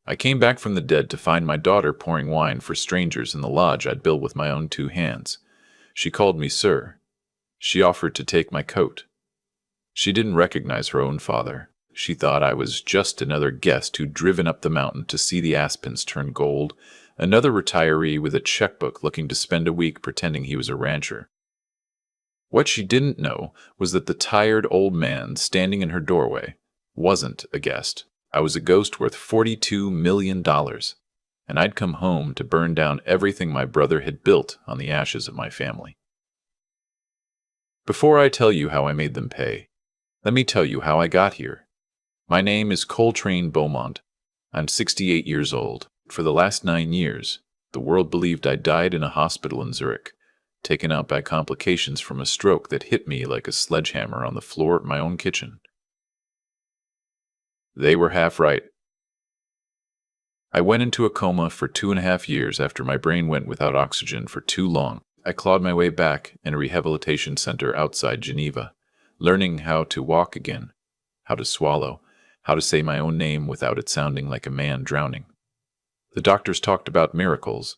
I came back from the dead to find my daughter pouring wine for strangers in the lodge I'd built with my own 2 hands. She called me sir. She offered to take my coat. She didn't recognize her own father. She thought I was just another guest who'd driven up the mountain to see the aspens turn gold, another retiree with a checkbook looking to spend a week pretending he was a rancher. What she didn't know was that the tired old man standing in her doorway wasn't a guest. I was a ghost worth $42 million, and I'd come home to burn down everything my brother had built on the ashes of my family. Before I tell you how I made them pay, let me tell you how I got here. My name is Coltrane Bowmont. I'm 68 years old. For the last 9 years, the world believed I died in a hospital in Zurich, taken out by complications from a stroke that hit me like a sledgehammer on the floor of my own kitchen. They were half right. I went into a coma for 2.5 years after my brain went without oxygen for too long. I clawed my way back in a rehabilitation center outside Geneva, learning how to walk again, how to swallow, how to say my own name without it sounding like a man drowning. The doctors talked about miracles.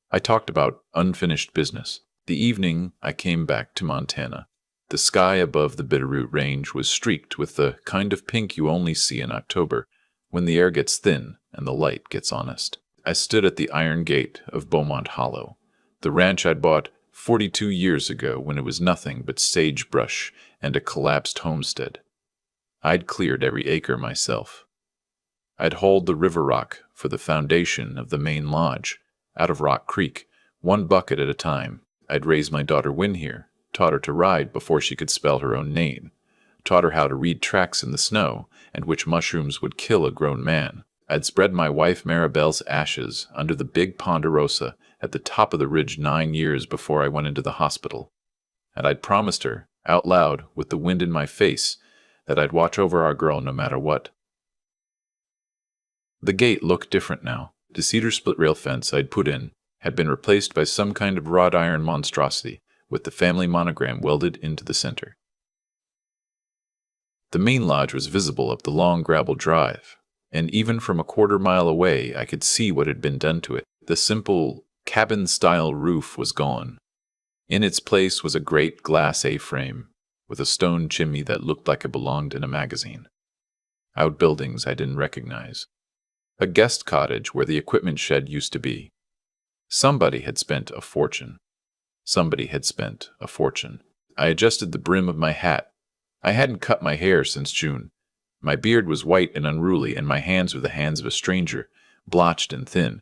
I talked about unfinished business. The evening I came back to Montana. The sky above the Bitterroot Range was streaked with the kind of pink you only see in October, when the air gets thin and the light gets honest. I stood at the iron gate of Bowmont Hollow, the ranch I'd bought 42 years ago when it was nothing but sagebrush and a collapsed homestead. I'd cleared every acre myself. I'd hauled the river rock for the foundation of the main lodge, out of Rock Creek, 1 bucket at a time. I'd raised my daughter Wynn here, taught her to ride before she could spell her own name, taught her how to read tracks in the snow and which mushrooms would kill a grown man. I'd spread my wife Maribel's ashes under the big ponderosa at the top of the ridge 9 years before I went into the hospital, and I'd promised her, out loud, with the wind in my face, that I'd watch over our girl no matter what. The gate looked different now. The cedar split-rail fence I'd put in had been replaced by some kind of wrought iron monstrosity with the family monogram welded into the center. The main lodge was visible up the long gravel drive, and even from a 1/4 mile away I could see what had been done to it. The simple cabin-style roof was gone. In its place was a great glass A-frame with a stone chimney that looked like it belonged in a magazine. Outbuildings I didn't recognize. A guest cottage where the equipment shed used to be. Somebody had spent a fortune. Somebody had spent a fortune. I adjusted the brim of my hat. I hadn't cut my hair since June. My beard was white and unruly, and my hands were the hands of a stranger, blotched and thin.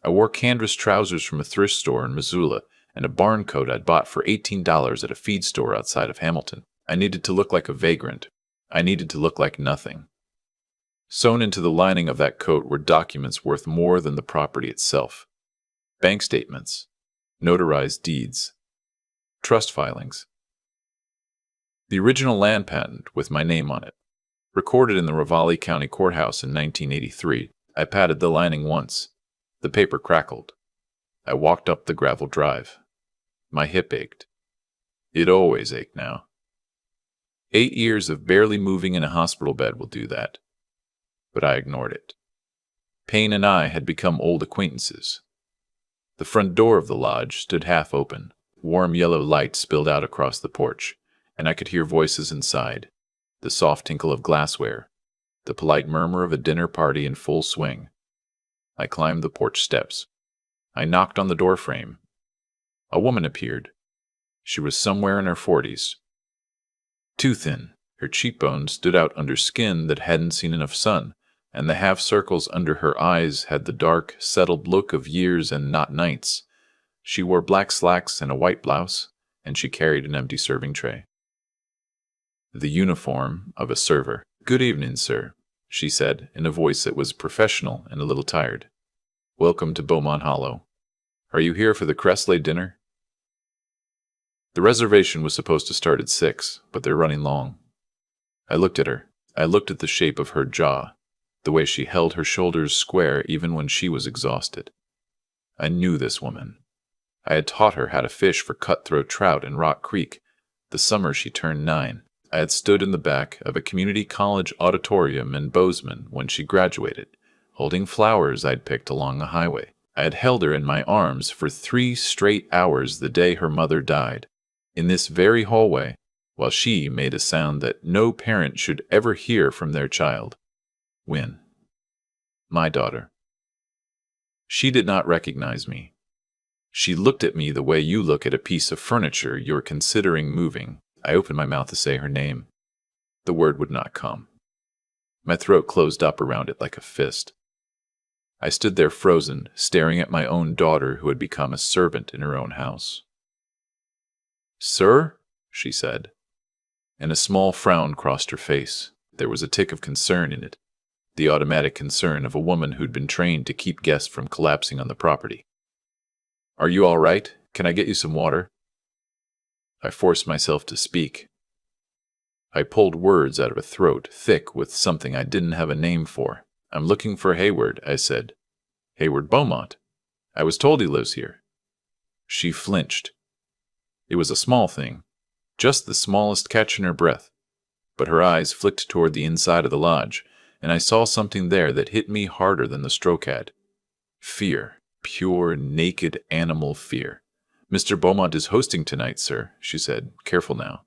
I wore canvas trousers from a thrift store in Missoula, and a barn coat I'd bought for $18 at a feed store outside of Hamilton. I needed to look like a vagrant. I needed to look like nothing. Sewn into the lining of that coat were documents worth more than the property itself. Bank statements, notarized deeds, trust filings. The original land patent with my name on it, recorded in the Ravalli County Courthouse in 1983. I patted the lining once. The paper crackled. I walked up the gravel drive. My hip ached. It always ached now. 8 years of barely moving in a hospital bed will do that. But I ignored it. Payne and I had become old acquaintances. The front door of the lodge stood half open. Warm yellow light spilled out across the porch, and I could hear voices inside, the soft tinkle of glassware, the polite murmur of a dinner party in full swing. I climbed the porch steps. I knocked on the door frame. A woman appeared. She was somewhere in her 40s. Too thin, her cheekbones stood out under skin that hadn't seen enough sun, and the half circles under her eyes had the dark, settled look of years and not nights. She wore black slacks and a white blouse, and she carried an empty serving tray. The uniform of a server. "Good evening, sir," she said, in a voice that was professional and a little tired. "Welcome to Bowmont Hollow. Are you here for the Cressley dinner?" The reservation was supposed to start at 6, but they're running long. I looked at her. I looked at the shape of her jaw, the way she held her shoulders square even when she was exhausted. I knew this woman. I had taught her how to fish for cutthroat trout in Rock Creek the summer she turned 9. I had stood in the back of a community college auditorium in Bozeman when she graduated, holding flowers I'd picked along the highway. I had held her in my arms for 3 straight hours the day her mother died, in this very hallway, while she made a sound that no parent should ever hear from their child. Win. My daughter. She did not recognize me. She looked at me the way you look at a piece of furniture you're considering moving. I opened my mouth to say her name. The word would not come. My throat closed up around it like a fist. I stood there frozen, staring at my own daughter who had become a servant in her own house. "Sir?" she said, and a small frown crossed her face. There was a tick of concern in it, the automatic concern of a woman who'd been trained to keep guests from collapsing on the property. "Are you all right? Can I get you some water?" I forced myself to speak. I pulled words out of a throat thick with something I didn't have a name for. "I'm looking for Hayward," I said. "Hayward Bowmont. I was told he lives here." She flinched. It was a small thing, just the smallest catch in her breath, but her eyes flicked toward the inside of the lodge, and I saw something there that hit me harder than the stroke had. Fear. Pure, naked animal fear. "Mr. Bowmont is hosting tonight, sir," she said. "Careful now.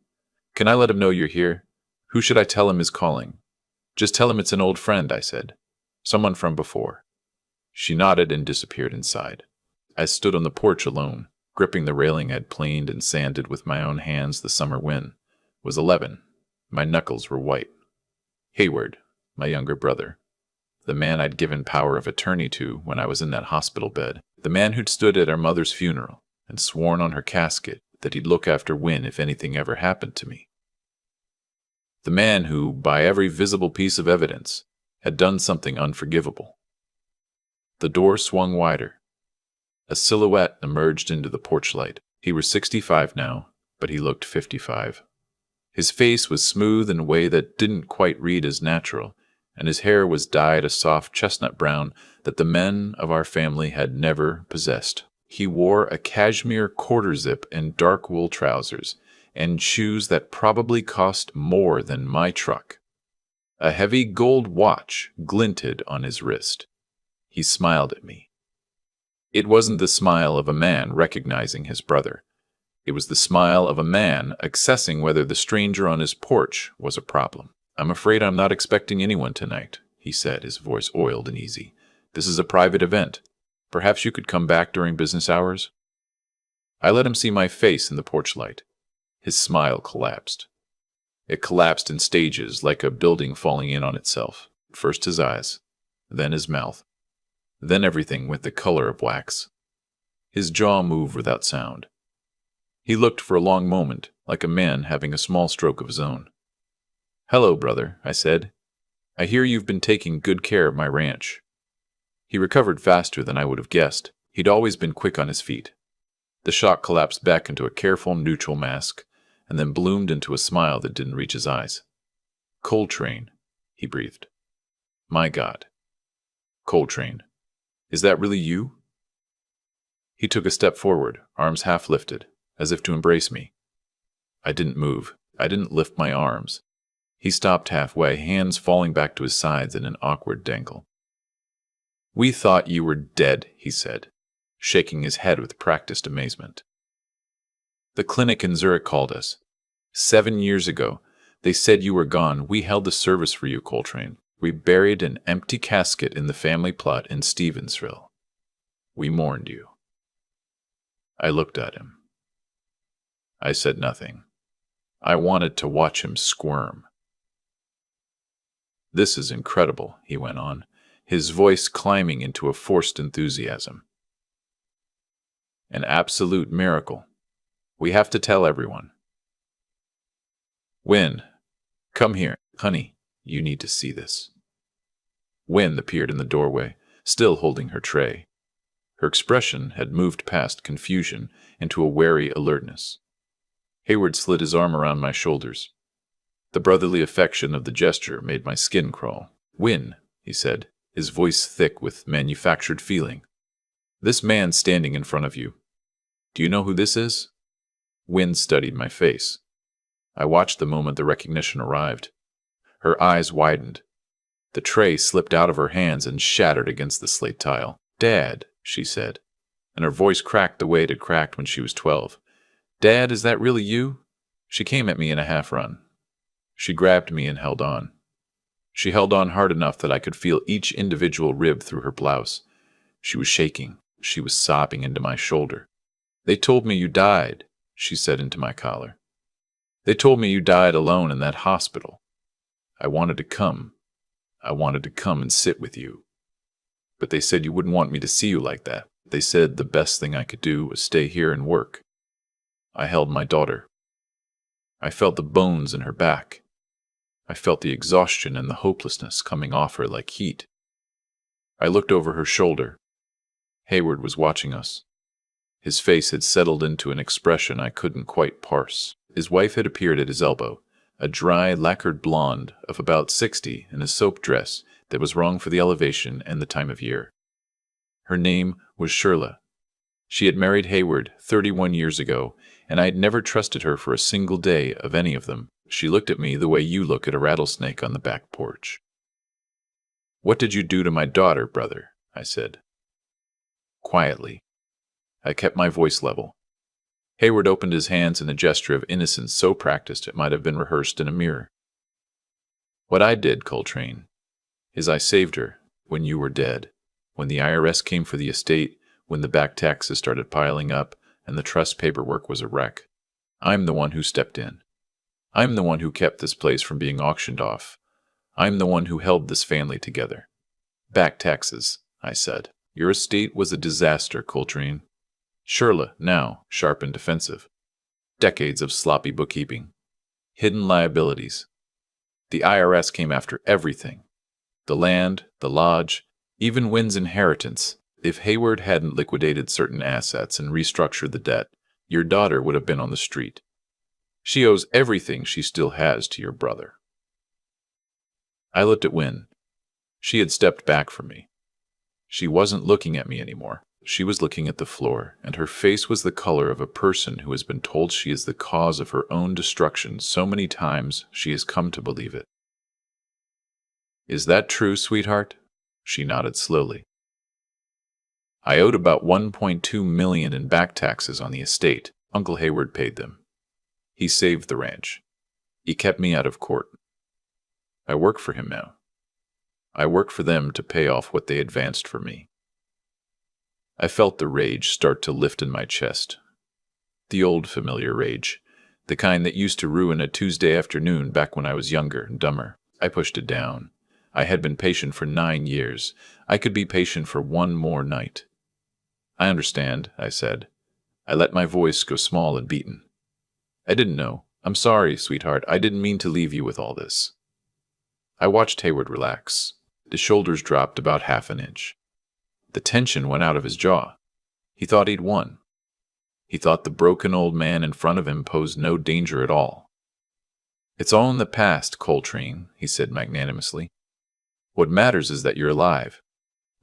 Can I let him know you're here? Who should I tell him is calling?" "Just tell him it's an old friend," I said. "Someone from before." She nodded and disappeared inside. I stood on the porch alone, gripping the railing I'd planed and sanded with my own hands the summer wind. Was 11. My knuckles were white. Hayward, my younger brother. The man I'd given power of attorney to when I was in that hospital bed. The man who'd stood at our mother's funeral and sworn on her casket that he'd look after Win if anything ever happened to me. The man who, by every visible piece of evidence, had done something unforgivable. The door swung wider. A silhouette emerged into the porch light. He was 65 now, but he looked 55. His face was smooth in a way that didn't quite read as natural, and his hair was dyed a soft chestnut brown that the men of our family had never possessed. He wore a cashmere quarter-zip and dark wool trousers, and shoes that probably cost more than my truck. A heavy gold watch glinted on his wrist. He smiled at me. It wasn't the smile of a man recognizing his brother. It was the smile of a man assessing whether the stranger on his porch was a problem. "I'm afraid I'm not expecting anyone tonight," he said, his voice oiled and easy. "This is a private event. Perhaps you could come back during business hours?" I let him see my face in the porch light. His smile collapsed. It collapsed in stages like a building falling in on itself. First his eyes, then his mouth. Then everything went the color of wax. His jaw moved without sound. He looked for a long moment, like a man having a small stroke of his own. "Hello, brother," I said. "I hear you've been taking good care of my ranch." He recovered faster than I would have guessed. He'd always been quick on his feet. The shock collapsed back into a careful, neutral mask, and then bloomed into a smile that didn't reach his eyes. "Coltrane," he breathed. "My God. Coltrane. Is that really you?" He took a step forward, arms half lifted, as if to embrace me. I didn't move. I didn't lift my arms. He stopped halfway, hands falling back to his sides in an awkward dangle. "We thought you were dead," he said, shaking his head with practiced amazement. "The clinic in Zurich called us. 7 years ago. They said you were gone. We held a service for you, Coltrane. We buried an empty casket in the family plot in Stevensville. We mourned you." I looked at him. I said nothing. I wanted to watch him squirm. "This is incredible," he went on, his voice climbing into a forced enthusiasm. "An absolute miracle. We have to tell everyone. Win, come here. Honey, you need to see this." Win appeared in the doorway, still holding her tray. Her expression had moved past confusion into a wary alertness. Hayward slid his arm around my shoulders. The brotherly affection of the gesture made my skin crawl. "Win," he said, his voice thick with manufactured feeling. "This man standing in front of you. Do you know who this is?" Win studied my face. I watched the moment the recognition arrived. Her eyes widened. The tray slipped out of her hands and shattered against the slate tile. "Dad," she said, and her voice cracked the way it had cracked when she was 12. "Dad, is that really you?" She came at me in a half-run. She grabbed me and held on. She held on hard enough that I could feel each individual rib through her blouse. She was shaking. She was sobbing into my shoulder. "They told me you died," she said into my collar. "They told me you died alone in that hospital. I wanted to come. I wanted to come and sit with you. But they said you wouldn't want me to see you like that. They said the best thing I could do was stay here and work." I held my daughter. I felt the bones in her back. I felt the exhaustion and the hopelessness coming off her like heat. I looked over her shoulder. Hayward was watching us. His face had settled into an expression I couldn't quite parse. His wife had appeared at his elbow, a dry, lacquered blonde of about 60 in a soap dress that was wrong for the elevation and the time of year. Her name was Shirla. She had married Hayward 31 years ago, and I had never trusted her for a single day of any of them. She looked at me the way you look at a rattlesnake on the back porch. "What did you do to my daughter, brother?" I said. Quietly. I kept my voice level. Hayward opened his hands in a gesture of innocence so practiced it might have been rehearsed in a mirror. "What I did, Coltrane, is I saved her when you were dead, when the IRS came for the estate, when the back taxes started piling up, and the trust paperwork was a wreck. I'm the one who stepped in. I'm the one who kept this place from being auctioned off. I'm the one who held this family together. Back taxes," I said. "Your estate was a disaster, Coltrane." Shirla, now, sharp and defensive. Decades of sloppy bookkeeping. Hidden liabilities. The IRS came after everything. The land, the lodge, even Wynn's inheritance. If Hayward hadn't liquidated certain assets and restructured the debt, your daughter would have been on the street. She owes everything she still has to your brother. I looked at Wynn. She had stepped back from me. She wasn't looking at me anymore. She was looking at the floor, and her face was the color of a person who has been told she is the cause of her own destruction so many times she has come to believe it. "Is that true, sweetheart?" She nodded slowly. "I owed about $1.2 million in back taxes on the estate. Uncle Hayward paid them. He saved the ranch. He kept me out of court. I work for him now. I work for them to pay off what they advanced for me." I felt the rage start to lift in my chest. The old familiar rage, the kind that used to ruin a Tuesday afternoon back when I was younger and dumber. I pushed it down. I had been patient for 9 years. I could be patient for one more night. "I understand," I said. I let my voice go small and beaten. "I didn't know. I'm sorry, sweetheart. I didn't mean to leave you with all this." I watched Hayward relax. His shoulders dropped about half an inch. The tension went out of his jaw. He thought he'd won. He thought the broken old man in front of him posed no danger at all. "It's all in the past, Coltrane," he said magnanimously. "What matters is that you're alive.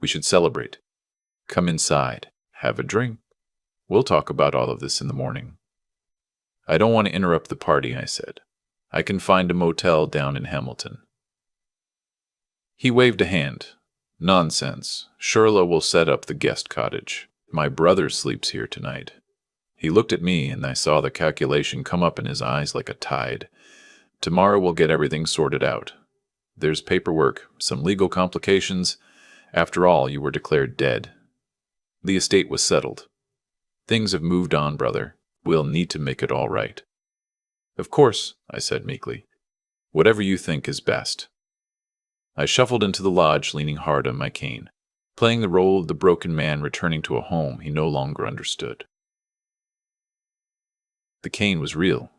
We should celebrate. Come inside. Have a drink. We'll talk about all of this in the morning." "I don't want to interrupt the party," I said. "I can find a motel down in Hamilton." He waved a hand. "Nonsense. Shirla will set up the guest cottage. My brother sleeps here tonight." He looked at me, and I saw the calculation come up in his eyes like a tide. "Tomorrow we'll get everything sorted out. There's paperwork, some legal complications. After all, you were declared dead. The estate was settled. Things have moved on, brother. We'll need to make it all right." "Of course," I said meekly. "Whatever you think is best." I shuffled into the lodge, leaning hard on my cane, playing the role of the broken man returning to a home he no longer understood. The cane was real,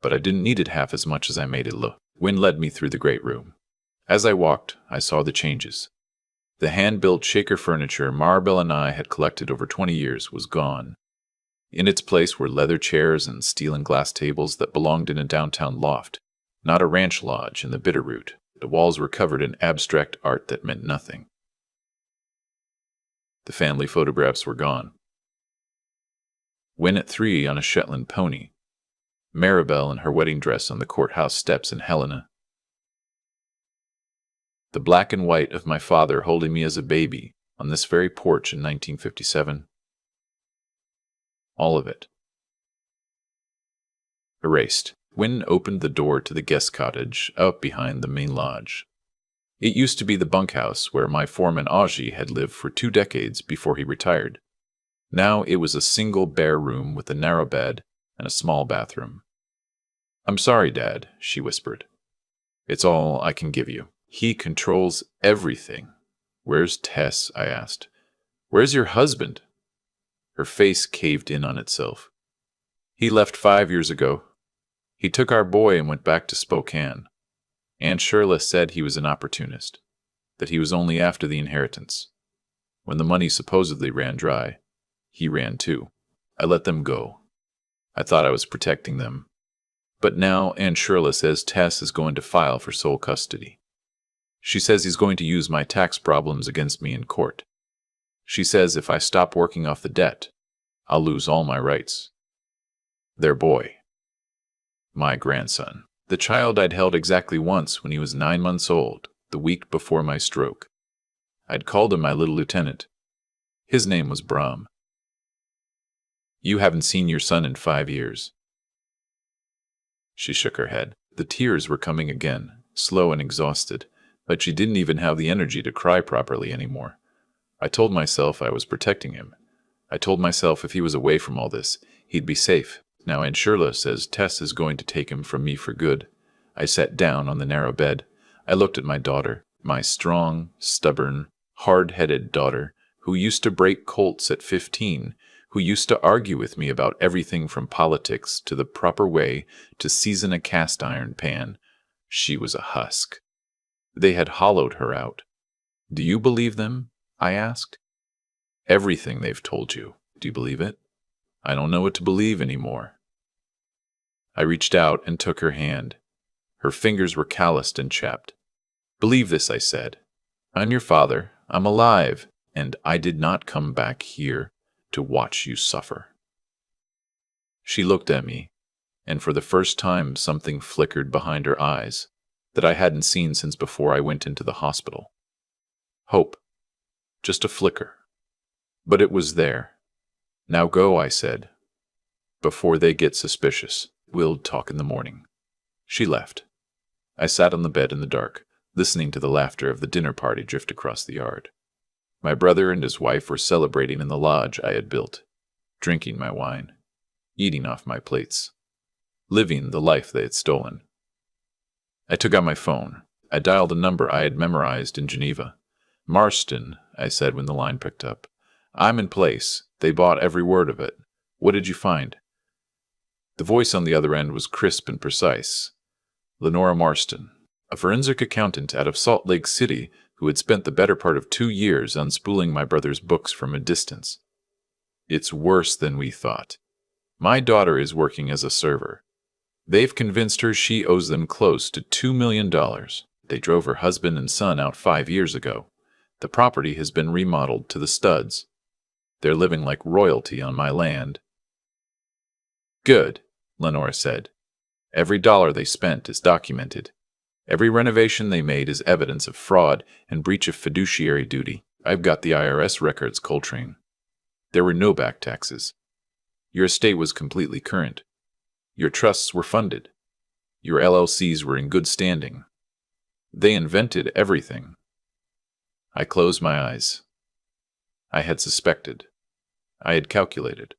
but I didn't need it half as much as I made it look. Wynn led me through the great room. As I walked, I saw the changes. The hand-built shaker furniture Maribel and I had collected over 20 years was gone. In its place were leather chairs and steel and glass tables that belonged in a downtown loft, not a ranch lodge in the Bitterroot. The walls were covered in abstract art that meant nothing. The family photographs were gone. Wynn at 3 on a Shetland pony. Maribel in her wedding dress on the courthouse steps in Helena. The black and white of my father holding me as a baby on this very porch in 1957. All of it. Erased. Wynne opened the door to the guest cottage out behind the main lodge. It used to be the bunkhouse where my foreman Aji had lived for 2 decades before he retired. Now it was a single bare room with a narrow bed and a small bathroom. "I'm sorry, Dad," she whispered. "It's all I can give you. He controls everything." "Where's Tess?" I asked. "Where's your husband?" Her face caved in on itself. "He left 5 years ago. He took our boy and went back to Spokane. Aunt Shirla said he was an opportunist, that he was only after the inheritance. When the money supposedly ran dry, he ran too. I let them go. I thought I was protecting them. But now Aunt Shirla says Tess is going to file for sole custody. She says he's going to use my tax problems against me in court. She says if I stop working off the debt, I'll lose all my rights. Their boy. My grandson. The child I'd held exactly once when he was 9 months old, the week before my stroke. I'd called him my little lieutenant. His name was Brahm. "You haven't seen your son in 5 years. She shook her head. The tears were coming again, slow and exhausted, but she didn't even have the energy to cry properly anymore. I told myself I was protecting him. I told myself if he was away from all this, he'd be safe. Now Aunt Shirla says Tess is going to take him from me for good. I sat down on the narrow bed. I looked at my daughter, my strong, stubborn, hard-headed daughter, who used to break colts at 15, who used to argue with me about everything from politics to the proper way to season a cast-iron pan. She was a husk. They had hollowed her out. "Do you believe them?" I asked. "Everything they've told you. Do you believe it?" "I don't know what to believe anymore." I reached out and took her hand. Her fingers were calloused and chapped. "Believe this," I said. "I'm your father. I'm alive, and I did not come back here to watch you suffer." She looked at me, and for the first time something flickered behind her eyes that I hadn't seen since before I went into the hospital. Hope. Just a flicker. But it was there. "Now go," I said, "before they get suspicious. We'll talk in the morning." She left. I sat on the bed in the dark, listening to the laughter of the dinner party drift across the yard. My brother and his wife were celebrating in the lodge I had built, drinking my wine, eating off my plates, living the life they had stolen. I took out my phone. I dialed a number I had memorized in Geneva. "Marston," I said when the line picked up. "I'm in place. They bought every word of it. What did you find?" The voice on the other end was crisp and precise. Lenora Marston, a forensic accountant out of Salt Lake City who had spent the better part of 2 years unspooling my brother's books from a distance. "It's worse than we thought. My daughter is working as a server. They've convinced her she owes them close to $2 million. They drove her husband and son out 5 years ago. The property has been remodeled to the studs. They're living like royalty on my land." "Good," Lenora said. "Every dollar they spent is documented. Every renovation they made is evidence of fraud and breach of fiduciary duty. I've got the IRS records, Coltrane. There were no back taxes. Your estate was completely current. Your trusts were funded. Your LLCs were in good standing. They invented everything." I closed my eyes. I had suspected. I had calculated.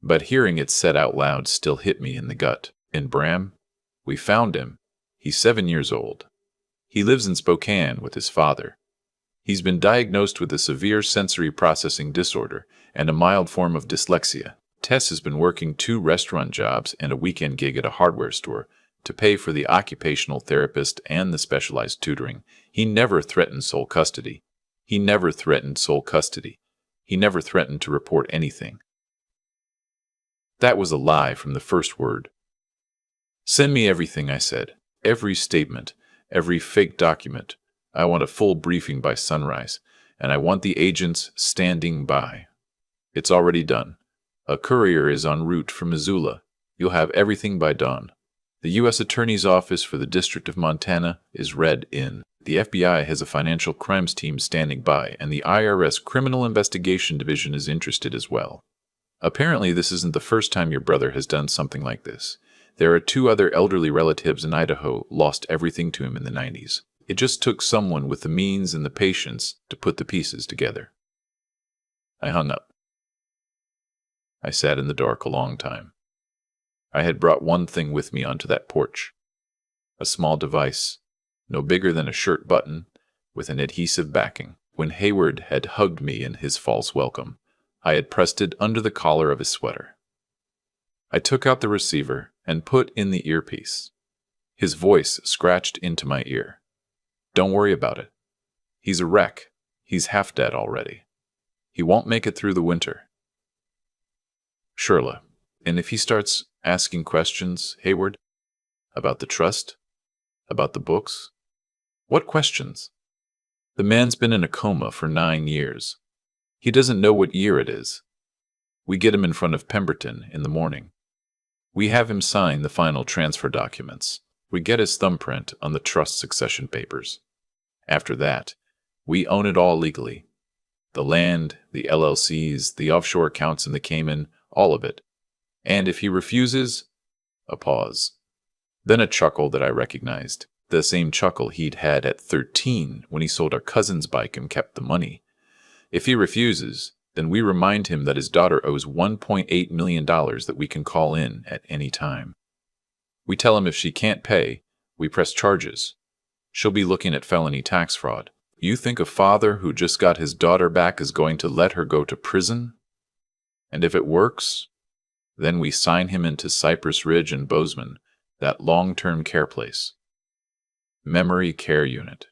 But hearing it said out loud still hit me in the gut. "And Bram? We found him. He's 7 years old. He lives in Spokane with his father. He's been diagnosed with a severe sensory processing disorder and a mild form of dyslexia. Tess has been working 2 restaurant jobs and a weekend gig at a hardware store to pay for the occupational therapist and the specialized tutoring. He never threatened sole custody. He never threatened sole custody. He never threatened to report anything." That was a lie from the first word. "Send me everything," I said. "Every statement, every fake document. I want a full briefing by sunrise, and I want the agents standing by." "It's already done. A courier is en route from Missoula. You'll have everything by dawn. The U.S. Attorney's Office for the District of Montana is read in. The FBI has a financial crimes team standing by, and the IRS Criminal Investigation Division is interested as well. Apparently, this isn't the first time your brother has done something like this. There are 2 other elderly relatives in Idaho lost everything to him in the 90s. It just took someone with the means and the patience to put the pieces together. I hung up. I sat in the dark a long time. I had brought one thing with me onto that porch. A small device, no bigger than a shirt button, with an adhesive backing. When Hayward had hugged me in his false welcome, I had pressed it under the collar of his sweater. I took out the receiver and put in the earpiece. His voice scratched into my ear. Don't worry about it. He's a wreck. He's half dead already. He won't make it through the winter. Shirla, and if he starts asking questions, Hayward, about the trust, about the books, what questions? The man's been in a coma for 9 years. He doesn't know what year it is. We get him in front of Pemberton in the morning. We have him sign the final transfer documents. We get his thumbprint on the trust succession papers. After that, we own it all legally. The land, the LLCs, the offshore accounts in the Cayman, all of it. And if he refuses, a pause. Then a chuckle that I recognized. The same chuckle he'd had at 13 when he sold our cousin's bike and kept the money. If he refuses, then we remind him that his daughter owes $1.8 million that we can call in at any time. We tell him if she can't pay, we press charges. She'll be looking at felony tax fraud. You think a father who just got his daughter back is going to let her go to prison? And if it works, then we sign him into Cypress Ridge and Bozeman, that long-term care place. Memory care unit.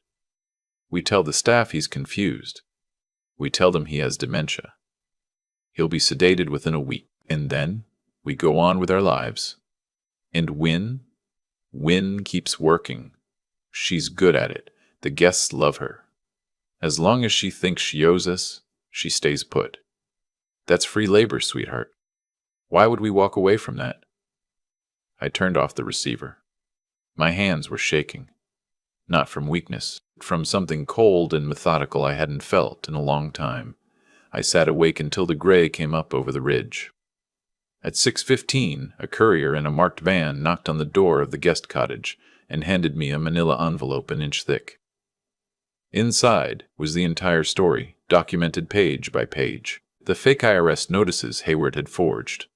We tell the staff he's confused. We tell them he has dementia. He'll be sedated within a week, and then we go on with our lives. And Win keeps working. She's good at it. The guests love her. As long as she thinks she owes us, she stays put. That's free labor, sweetheart. Why would we walk away from that? I turned off the receiver. My hands were shaking. Not from weakness, but from something cold and methodical I hadn't felt in a long time. I sat awake until the gray came up over the ridge. At 6:15, a courier in a marked van knocked on the door of the guest cottage and handed me a manila envelope an inch thick. Inside was the entire story, documented page by page. The fake IRS notices Hayward had forged.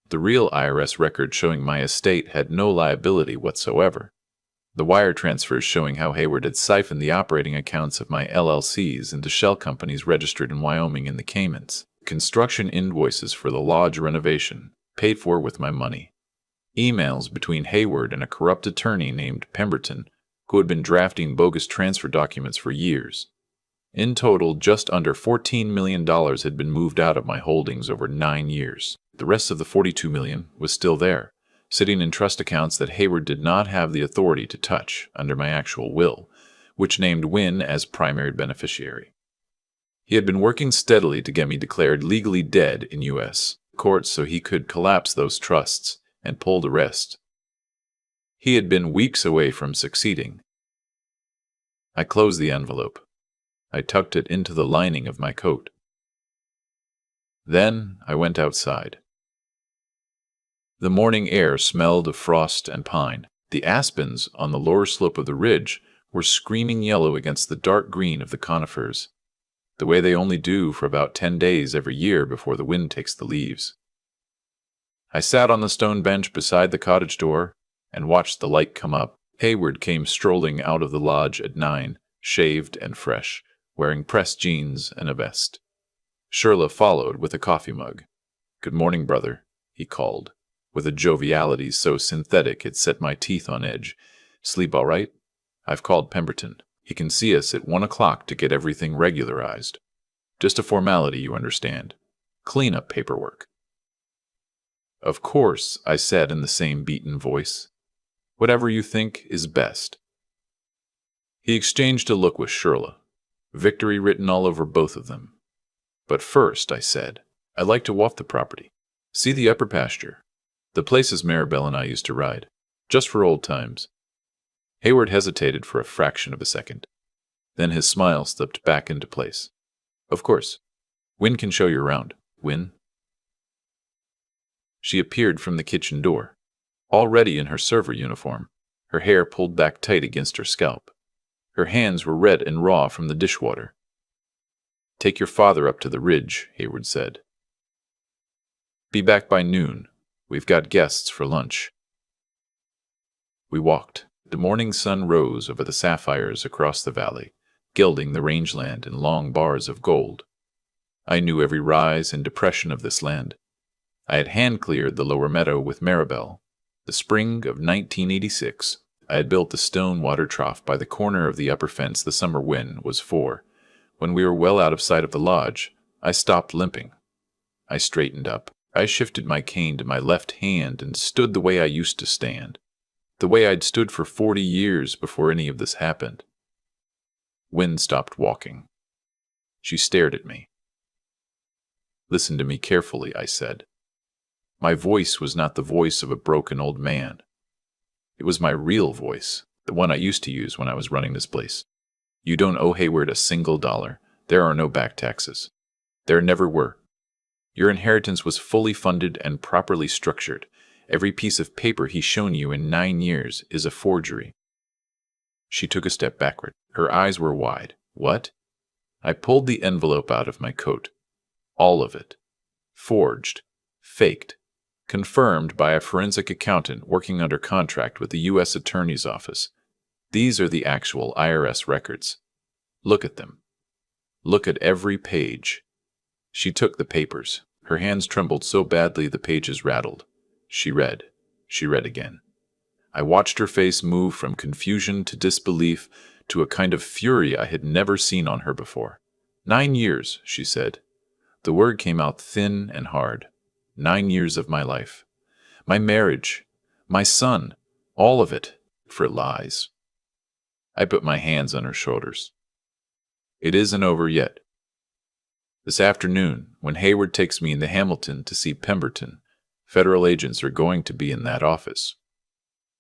The real IRS record showing my estate had no liability whatsoever. The wire transfers showing how Hayward had siphoned the operating accounts of my LLCs into shell companies registered in Wyoming and the Caymans. Construction invoices for the lodge renovation, paid for with my money. Emails between Hayward and a corrupt attorney named Pemberton, who had been drafting bogus transfer documents for years. In total, just under $14 million had been moved out of my holdings over 9 years. The rest of the $42 million was still there, sitting in trust accounts that Hayward did not have the authority to touch under my actual will, which named Wynn as primary beneficiary. He had been working steadily to get me declared legally dead in U.S. courts so he could collapse those trusts and pull the rest. He had been weeks away from succeeding. I closed the envelope. I tucked it into the lining of my coat. Then I went outside. The morning air smelled of frost and pine. The aspens on the lower slope of the ridge were screaming yellow against the dark green of the conifers, the way they only do for about 10 days every year before the wind takes the leaves. I sat on the stone bench beside the cottage door and watched the light come up. Hayward came strolling out of the lodge at 9, shaved and fresh, wearing pressed jeans and a vest. Shirla followed with a coffee mug. "Good morning, brother," he called, with a joviality so synthetic it set my teeth on edge. "Sleep all right? I've called Pemberton. He can see us at 1 o'clock to get everything regularized. Just a formality, you understand. Clean-up paperwork." "Of course," I said in the same beaten voice. "Whatever you think is best." He exchanged a look with Shirla, victory written all over both of them. "But first," I said, "I'd like to walk the property. See the upper pasture. The places Maribel and I used to ride. Just for old times." Hayward hesitated for a fraction of a second. Then his smile slipped back into place. Of course. Wynne can show you around. Wynne? She appeared from the kitchen door, already in her server uniform, her hair pulled back tight against her scalp. Her hands were red and raw from the dishwater. Take your father up to the ridge, Hayward said. Be back by noon. We've got guests for lunch. We walked. The morning sun rose over the sapphires across the valley, gilding the rangeland in long bars of gold. I knew every rise and depression of this land. I had hand-cleared the lower meadow with Maribel. The spring of 1986, I had built the stone water trough by the corner of the upper fence the summer Wynne was for. When we were well out of sight of the lodge, I stopped limping. I straightened up. I shifted my cane to my left hand and stood the way I used to stand, the way I'd stood for 40 years before any of this happened. Wynne stopped walking. She stared at me. Listen to me carefully, I said. My voice was not the voice of a broken old man. It was my real voice, the one I used to use when I was running this place. You don't owe Hayward a single dollar. There are no back taxes. There never were. Your inheritance was fully funded and properly structured. Every piece of paper he's shown you in 9 years is a forgery. She took a step backward. Her eyes were wide. What? I pulled the envelope out of my coat. All of it. Forged. Faked. Confirmed by a forensic accountant working under contract with the U.S. Attorney's Office. These are the actual IRS records. Look at them. Look at every page. She took the papers. Her hands trembled so badly the pages rattled. She read. She read again. I watched her face move from confusion to disbelief to a kind of fury I had never seen on her before. 9 years, she said. The word came out thin and hard. 9 years of my life. My marriage. My son. All of it. For lies. I put my hands on her shoulders. It isn't over yet. This afternoon, when Hayward takes me into Hamilton to see Pemberton, federal agents are going to be in that office.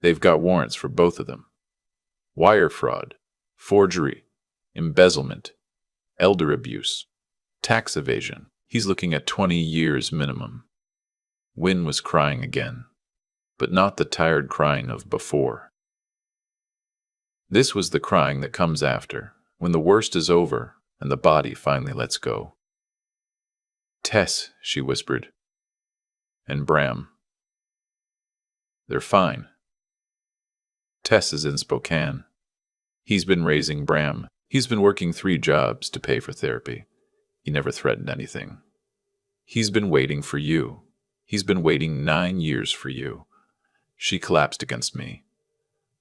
They've got warrants for both of them. Wire fraud, forgery, embezzlement, elder abuse, tax evasion. He's looking at 20 years minimum. Wynne was crying again, but not the tired crying of before. This was the crying that comes after, when the worst is over and the body finally lets go. Tess, she whispered. And Bram. They're fine. Tess is in Spokane. He's been raising Bram. He's been working 3 jobs to pay for therapy. He never threatened anything. He's been waiting for you. He's been waiting 9 years for you. She collapsed against me.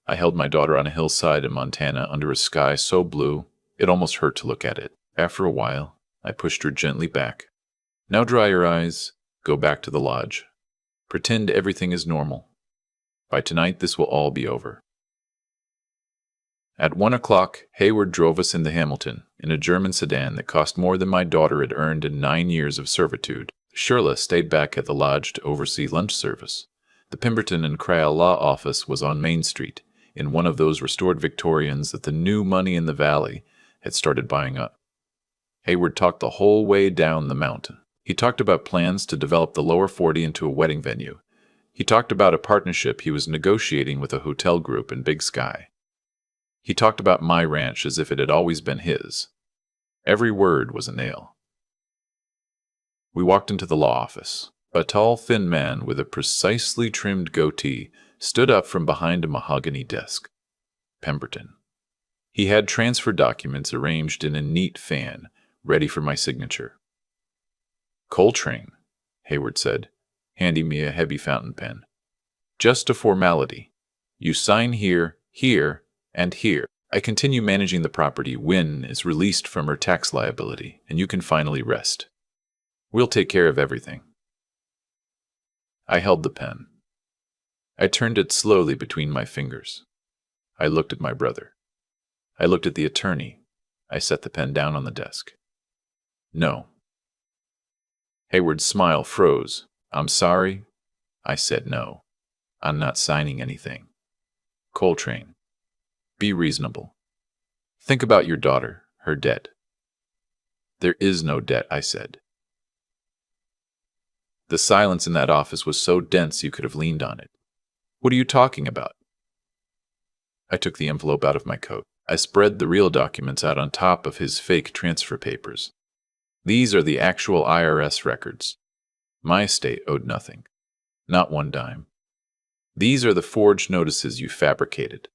I held my daughter on a hillside in Montana under a sky so blue, it almost hurt to look at it. After a while, I pushed her gently back. Now dry your eyes. Go back to the lodge. Pretend everything is normal. By tonight, this will all be over. At 1 o'clock, Hayward drove us into Hamilton in a German sedan that cost more than my daughter had earned in 9 years of servitude. Shirla stayed back at the lodge to oversee lunch service. The Pemberton and Crale Law Office was on Main Street, in one of those restored Victorians that the new money in the valley had started buying up. Hayward talked the whole way down the mountain. He talked about plans to develop the lower 40 into a wedding venue. He talked about a partnership he was negotiating with a hotel group in Big Sky. He talked about my ranch as if it had always been his. Every word was a nail. We walked into the law office. A tall, thin man with a precisely trimmed goatee stood up from behind a mahogany desk. Pemberton. He had transfer documents arranged in a neat fan, ready for my signature. Coltrane, Hayward said, handing me a heavy fountain pen. Just a formality. You sign here, here, and here. I continue managing the property. Wynne is released from her tax liability, and you can finally rest. We'll take care of everything. I held the pen. I turned it slowly between my fingers. I looked at my brother. I looked at the attorney. I set the pen down on the desk. No. Hayward's smile froze. I'm sorry. I said no. I'm not signing anything. Coltrane. Be reasonable. Think about your daughter, her debt. There is no debt, I said. The silence in that office was so dense you could have leaned on it. What are you talking about? I took the envelope out of my coat. I spread the real documents out on top of his fake transfer papers. These are the actual IRS records. My estate owed nothing. Not one dime. These are the forged notices you fabricated.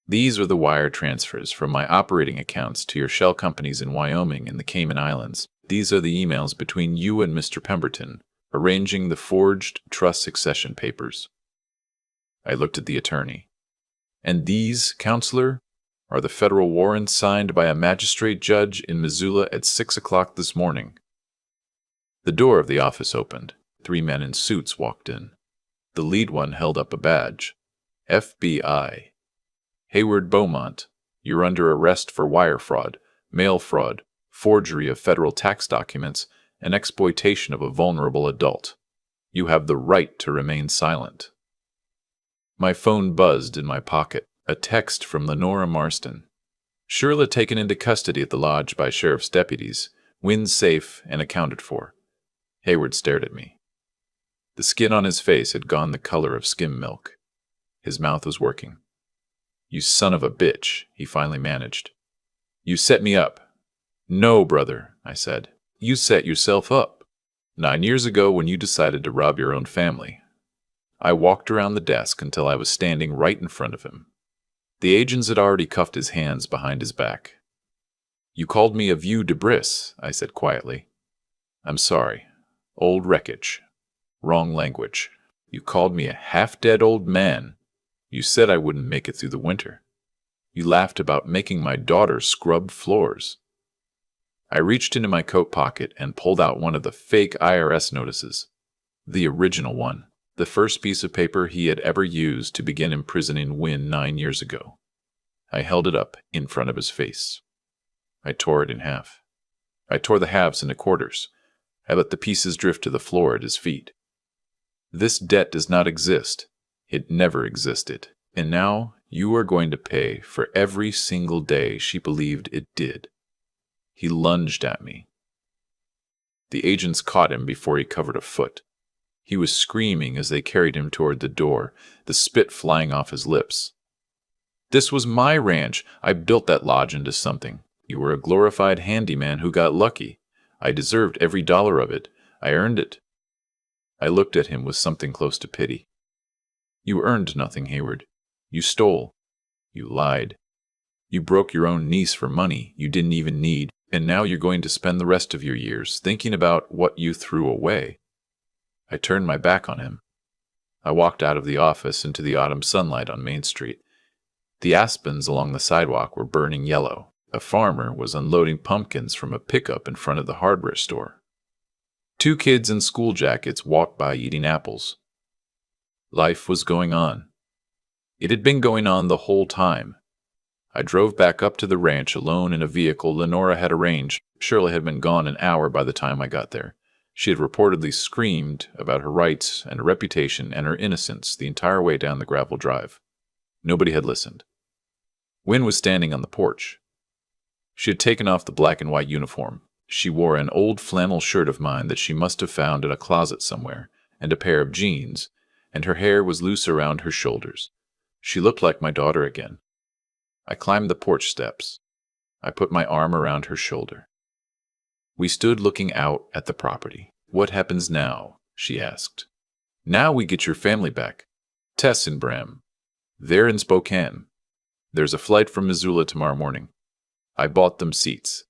These are the wire transfers from my operating accounts to your shell companies in Wyoming and the Cayman Islands. These are the emails between you and Mr. Pemberton, arranging the forged trust succession papers. I looked at the attorney. And these, counselor, are the federal warrants signed by a magistrate judge in Missoula at 6 o'clock this morning. The door of the office opened. 3 men in suits walked in. The lead one held up a badge. FBI. Hayward Bowmont, you're under arrest for wire fraud, mail fraud, forgery of federal tax documents, and exploitation of a vulnerable adult. You have the right to remain silent. My phone buzzed in my pocket. A text from Lenora Marston. Shirla taken into custody at the lodge by sheriff's deputies. Wynn safe and accounted for. Hayward stared at me. The skin on his face had gone the color of skim milk. His mouth was working. You son of a bitch, he finally managed. You set me up. No, brother, I said. You set yourself up. 9 years ago when you decided to rob your own family. I walked around the desk until I was standing right in front of him. The agents had already cuffed his hands behind his back. You called me a vieux de bris, I said quietly. I'm sorry. Old wreckage. Wrong language. You called me a half-dead old man. You said I wouldn't make it through the winter. You laughed about making my daughter scrub floors. I reached into my coat pocket and pulled out one of the fake IRS notices. The original one. The first piece of paper he had ever used to begin imprisoning Wynn 9 years ago. I held it up in front of his face. I tore it in half. I tore the halves into quarters. I let the pieces drift to the floor at his feet. This debt does not exist. It never existed. And now you are going to pay for every single day she believed it did. He lunged at me. The agents caught him before he covered a foot. He was screaming as they carried him toward the door, the spit flying off his lips. This was my ranch. I built that lodge into something. You were a glorified handyman who got lucky. I deserved every dollar of it. I earned it. I looked at him with something close to pity. You earned nothing, Hayward. You stole. You lied. You broke your own niece for money you didn't even need, and now you're going to spend the rest of your years thinking about what you threw away. I turned my back on him. I walked out of the office into the autumn sunlight on Main Street. The aspens along the sidewalk were burning yellow. A farmer was unloading pumpkins from a pickup in front of the hardware store. 2 kids in school jackets walked by eating apples. Life was going on. It had been going on the whole time. I drove back up to the ranch alone in a vehicle Lenora had arranged. Shirley had been gone an hour by the time I got there. She had reportedly screamed about her rights and her reputation and her innocence the entire way down the gravel drive. Nobody had listened. Wynn was standing on the porch. She had taken off the black and white uniform. She wore an old flannel shirt of mine that she must have found in a closet somewhere, and a pair of jeans, and her hair was loose around her shoulders. She looked like my daughter again. I climbed the porch steps. I put my arm around her shoulder. We stood looking out at the property. What happens now? She asked. Now we get your family back. Tess and Bram. They're in Spokane. There's a flight from Missoula tomorrow morning. I bought them seats.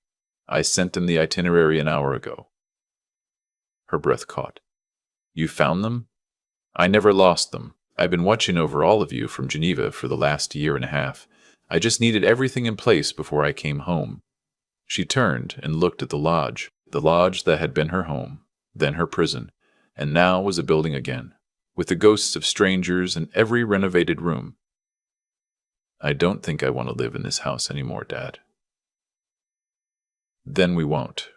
I sent them the itinerary an hour ago. Her breath caught. You found them? I never lost them. I've been watching over all of you from Geneva for the last year and a half. I just needed everything in place before I came home. She turned and looked at the lodge that had been her home, then her prison, and now was a building again, with the ghosts of strangers in every renovated room. I don't think I want to live in this house anymore, Dad. Then we won't.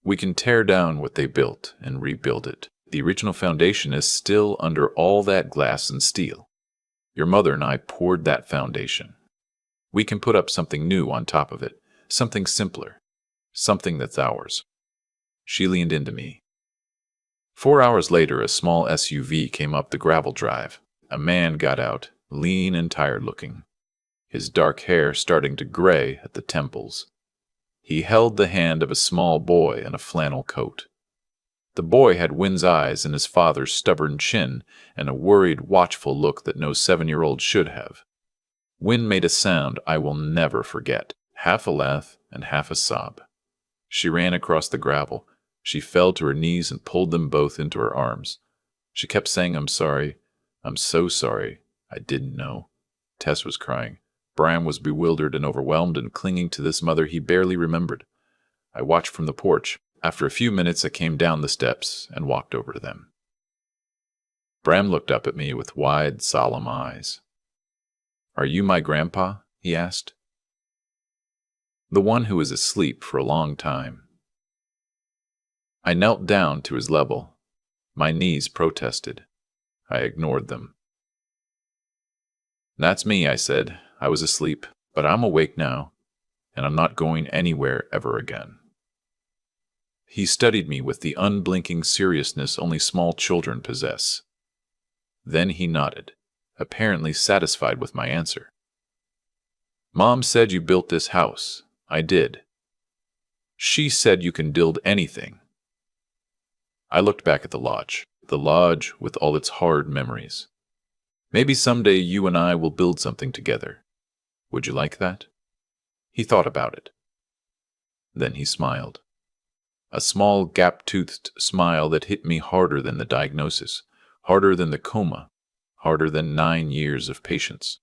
We can tear down what they built and rebuild it. The original foundation is still under all that glass and steel. Your mother and I poured that foundation. We can put up something new on top of it, something simpler, something that's ours. She leaned into me. 4 hours later, a small SUV came up the gravel drive. A man got out, lean and tired-looking, his dark hair starting to gray at the temples. He held the hand of a small boy in a flannel coat. The boy had Wynn's eyes and his father's stubborn chin and a worried, watchful look that no 7-year-old should have. Wynn made a sound I will never forget, half a laugh and half a sob. She ran across the gravel. She fell to her knees and pulled them both into her arms. She kept saying, "I'm sorry. I'm so sorry. I didn't know." Tess was crying. Bram was bewildered and overwhelmed and clinging to this mother he barely remembered. I watched from the porch. After a few minutes, I came down the steps and walked over to them. Bram looked up at me with wide, solemn eyes. "Are you my grandpa?" he asked. "The one who was asleep for a long time." I knelt down to his level. My knees protested. I ignored them. "That's me," I said. "I was asleep, but I'm awake now, and I'm not going anywhere ever again." He studied me with the unblinking seriousness only small children possess. Then he nodded, apparently satisfied with my answer. "Mom said you built this house. I did. She said you can build anything." I looked back at the lodge with all its hard memories. "Maybe someday you and I will build something together. Would you like that?" He thought about it. Then he smiled. A small, gap-toothed smile that hit me harder than the diagnosis, harder than the coma, harder than 9 years of patience.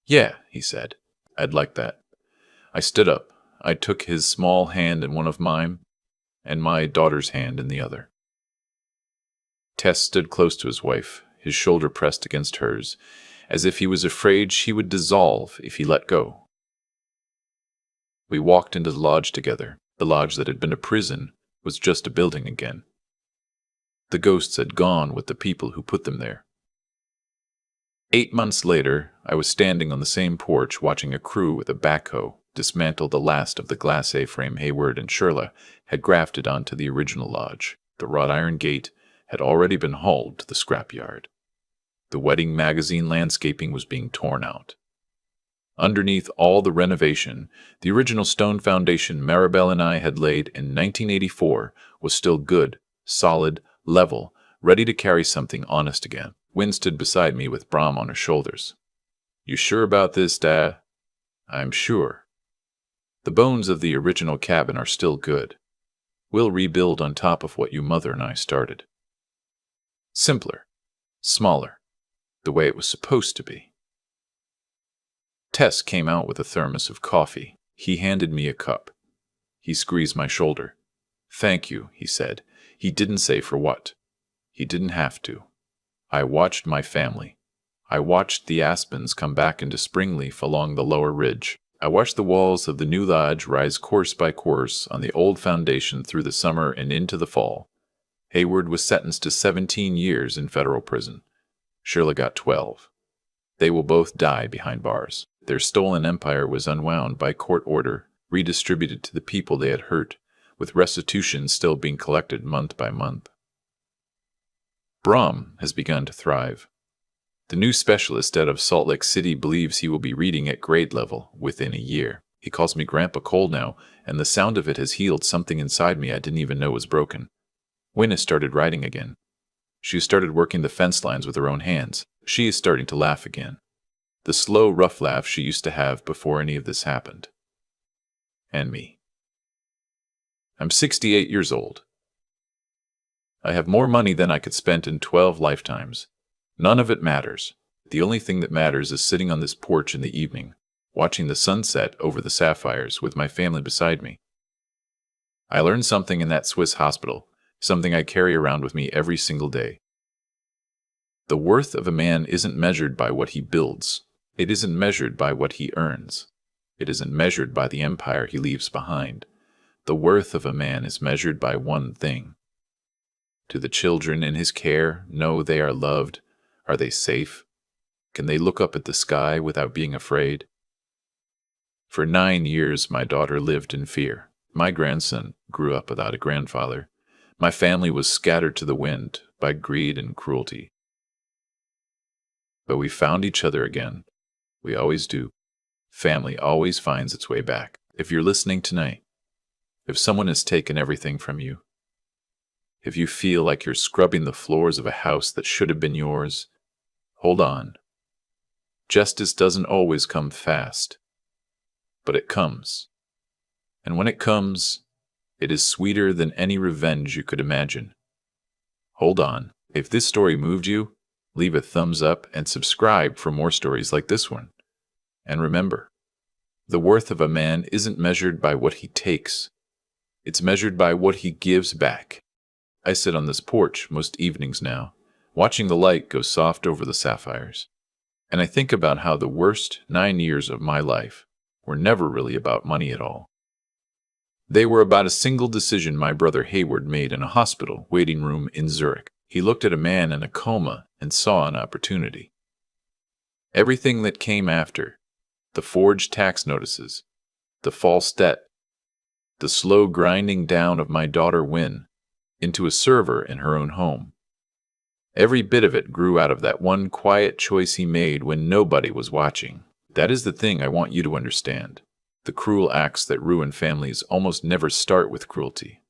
"Yeah," he said, "I'd like that." I stood up. I took his small hand in one of mine, and my daughter's hand in the other. Tess stood close to his wife, his shoulder pressed against hers, as if he was afraid she would dissolve if he let go. We walked into the lodge together. The lodge that had been a prison was just a building again. The ghosts had gone with the people who put them there. 8 months later, I was standing on the same porch watching a crew with a backhoe dismantle the last of the glass A-frame Hayward and Shirley had grafted onto the original lodge. The wrought iron gate had already been hauled to the scrapyard. The wedding magazine landscaping was being torn out. Underneath all the renovation, the original stone foundation Maribel and I had laid in 1984 was still good, solid, level, ready to carry something honest again. Wynn stood beside me with Bram on her shoulders. "You sure about this, Dad?" "I'm sure. The bones of the original cabin are still good. We'll rebuild on top of what your mother and I started. Simpler, smaller, the way it was supposed to be." Tess came out with a thermos of coffee. He handed me a cup. He squeezed my shoulder. "Thank you," he said. He didn't say for what. He didn't have to. I watched my family. I watched the aspens come back into spring leaf along the lower ridge. I watched the walls of the new lodge rise course by course on the old foundation through the summer and into the fall. Hayward was sentenced to 17 years in federal prison. Shirley got 12. They will both die behind bars. Their stolen empire was unwound by court order, redistributed to the people they had hurt, with restitution still being collected month by month. Bram has begun to thrive. The new specialist out of Salt Lake City believes he will be reading at grade level within a year. He calls me Grandpa Cole now, and the sound of it has healed something inside me I didn't even know was broken. Wynn has started writing again. She has started working the fence lines with her own hands. She is starting to laugh again. The slow, rough laugh she used to have before any of this happened. And me. I'm 68 years old. I have more money than I could spend in 12 lifetimes. None of it matters. The only thing that matters is sitting on this porch in the evening, watching the sunset over the sapphires with my family beside me. I learned something in that Swiss hospital, something I carry around with me every single day. The worth of a man isn't measured by what he builds. It isn't measured by what he earns. It isn't measured by the empire he leaves behind. The worth of a man is measured by one thing. Do the children in his care know they are loved? Are they safe? Can they look up at the sky without being afraid? For 9 years, my daughter lived in fear. My grandson grew up without a grandfather. My family was scattered to the wind by greed and cruelty. But we found each other again. We always do. Family always finds its way back. If you're listening tonight, if someone has taken everything from you, if you feel like you're scrubbing the floors of a house that should have been yours, hold on. Justice doesn't always come fast, but it comes. And when it comes, it is sweeter than any revenge you could imagine. Hold on. If this story moved you, leave a thumbs up and subscribe for more stories like this one. And remember, the worth of a man isn't measured by what he takes. It's measured by what he gives back. I sit on this porch most evenings now, watching the light go soft over the sapphires. And I think about how the worst 9 years of my life were never really about money at all. They were about a single decision my brother Hayward made in a hospital waiting room in Zurich. He looked at a man in a coma and saw an opportunity. Everything that came after, the forged tax notices, the false debt, the slow grinding down of my daughter Wynne into a server in her own home. Every bit of it grew out of that one quiet choice he made when nobody was watching. That is the thing I want you to understand. The cruel acts that ruin families almost never start with cruelty.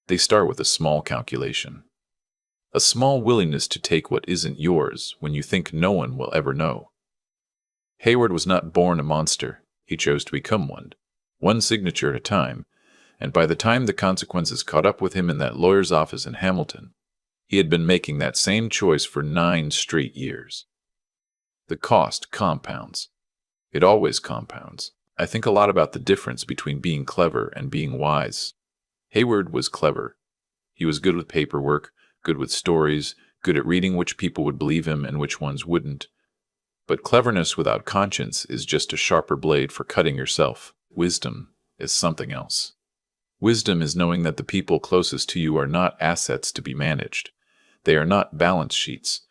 They start with a small calculation. A small willingness to take what isn't yours when you think no one will ever know. Hayward was not born a monster. He chose to become one signature at a time, and by the time the consequences caught up with him in that lawyer's office in Hamilton, he had been making that same choice for 9 straight years. The cost compounds. It always compounds. I think a lot about the difference between being clever and being wise. Hayward was clever. He was good with paperwork, good with stories, good at reading which people would believe him and which ones wouldn't. But cleverness without conscience is just a sharper blade for cutting yourself. Wisdom is something else. Wisdom is knowing that the people closest to you are not assets to be managed. They are not balance sheets.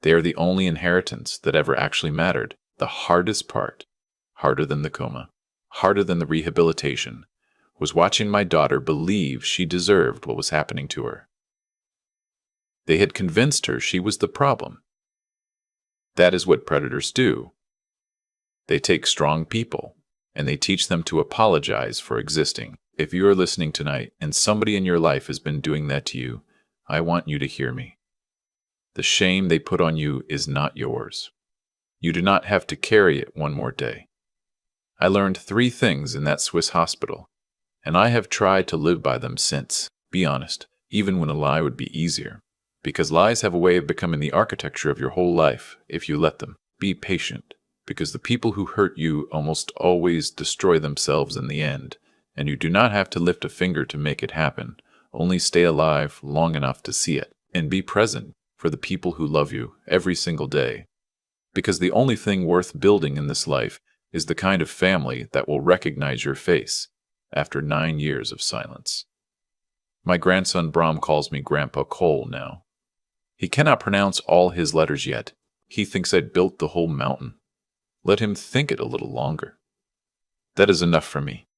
They are the only inheritance that ever actually mattered. The hardest part, harder than the coma, harder than the rehabilitation, was watching my daughter believe she deserved what was happening to her. They had convinced her she was the problem. That is what predators do. They take strong people, and they teach them to apologize for existing. If you are listening tonight and somebody in your life has been doing that to you, I want you to hear me. The shame they put on you is not yours. You do not have to carry it one more day. I learned 3 things in that Swiss hospital, and I have tried to live by them since. Be honest, even when a lie would be easier. Because lies have a way of becoming the architecture of your whole life if you let them. Be patient, because the people who hurt you almost always destroy themselves in the end, and you do not have to lift a finger to make it happen. Only stay alive long enough to see it, and be present for the people who love you every single day. Because the only thing worth building in this life is the kind of family that will recognize your face after 9 years of silence. My grandson Brom calls me Grandpa Cole now. He cannot pronounce all his letters yet. He thinks I built the whole mountain. Let him think it a little longer. That is enough for me.